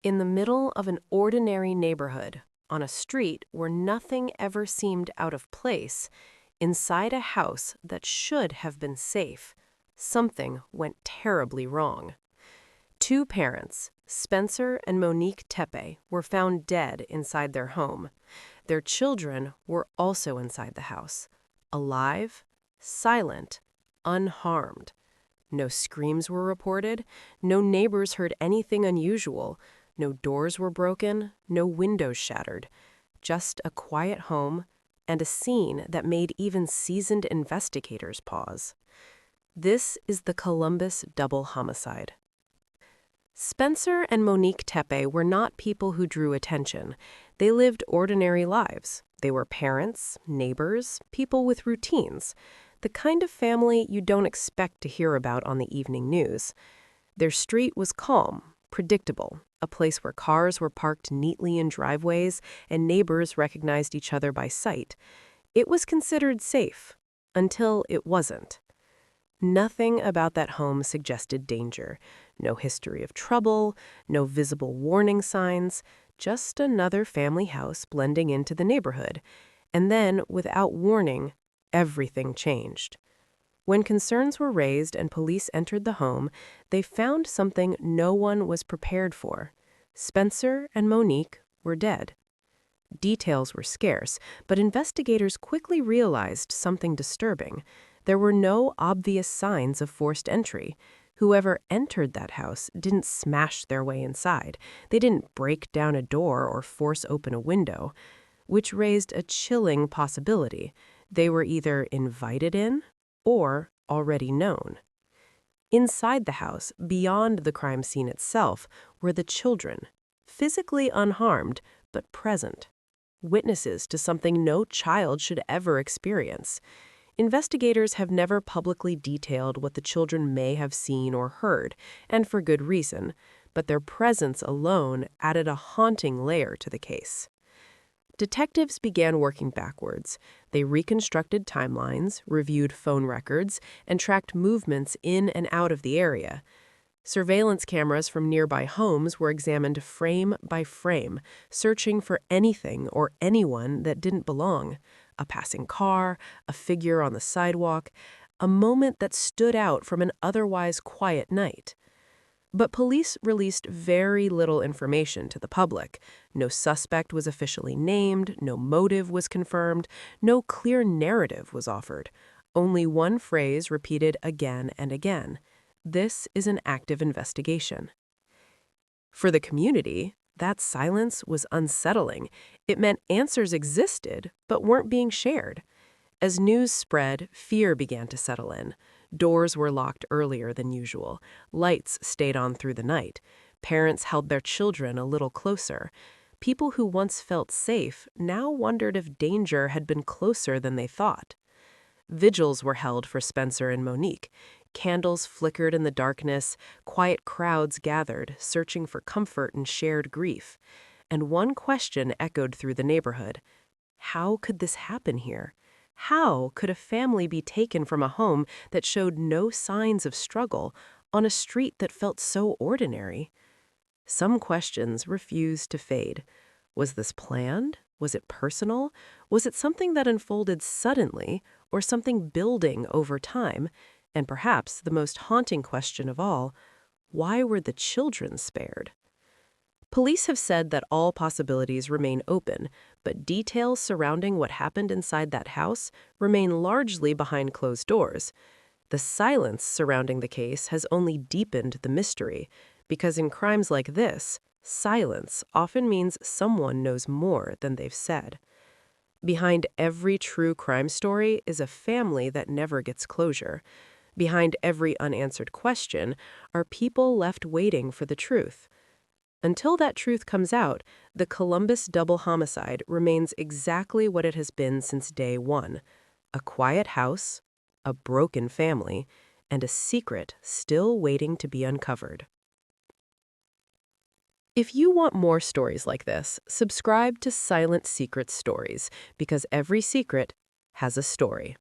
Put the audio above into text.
In the middle of an ordinary neighborhood, on a street where nothing ever seemed out of place, inside a house that should have been safe, something went terribly wrong. Two parents, Spencer and Monique Tepe, were found dead inside their home. Their children were also inside the house, alive, silent, unharmed. No screams were reported, no neighbors heard anything unusual, no doors were broken, no windows shattered. Just a quiet home and a scene that made even seasoned investigators pause. This is the Columbus double homicide. Spencer and Monique Tepe were not people who drew attention. They lived ordinary lives. They were parents, neighbors, people with routines, the kind of family you don't expect to hear about on the evening news. Their street was calm, predictable, a place where cars were parked neatly in driveways and neighbors recognized each other by sight. It was considered safe, until it wasn't. Nothing about that home suggested danger. No history of trouble, no visible warning signs, just another family house blending into the neighborhood. And then, without warning, everything changed. When concerns were raised and police entered the home, they found something no one was prepared for. Spencer and Monique were dead. Details were scarce, but investigators quickly realized something disturbing. There were no obvious signs of forced entry. Whoever entered that house didn't smash their way inside. They didn't break down a door or force open a window, which raised a chilling possibility. They were either invited in or already known. Inside the house, beyond the crime scene itself, were the children, physically unharmed but present, witnesses to something no child should ever experience. Investigators have never publicly detailed what the children may have seen or heard, and for good reason, but their presence alone added a haunting layer to the case. Detectives began working backwards. They reconstructed timelines, reviewed phone records, and tracked movements in and out of the area. Surveillance cameras from nearby homes were examined frame by frame, searching for anything or anyone that didn't belong. A passing car, a figure on the sidewalk, a moment that stood out from an otherwise quiet night. But police released very little information to the public. No suspect was officially named, no motive was confirmed, no clear narrative was offered. Only one phrase repeated again and again. This is an active investigation. For the community, that silence was unsettling. It meant answers existed, but weren't being shared. As news spread, fear began to settle in. Doors were locked earlier than usual. Lights stayed on through the night. Parents held their children a little closer. People who once felt safe now wondered if danger had been closer than they thought. Vigils were held for Spencer and Monique. Candles flickered in the darkness, quiet crowds gathered, searching for comfort and shared grief. And one question echoed through the neighborhood. How could this happen here? How could a family be taken from a home that showed no signs of struggle on a street that felt so ordinary? Some questions refused to fade. Was this planned? Was it personal? Was it something that unfolded suddenly, or something building over time? And perhaps the most haunting question of all, why were the children spared? Police have said that all possibilities remain open, but details surrounding what happened inside that house remain largely behind closed doors. The silence surrounding the case has only deepened the mystery, because in crimes like this, silence often means someone knows more than they've said. Behind every true crime story is a family that never gets closure. Behind every unanswered question are people left waiting for the truth. Until that truth comes out, the Columbus double homicide remains exactly what it has been since day one: a quiet house, a broken family, and a secret still waiting to be uncovered. If you want more stories like this, subscribe to Silent Secret Stories, because every secret has a story.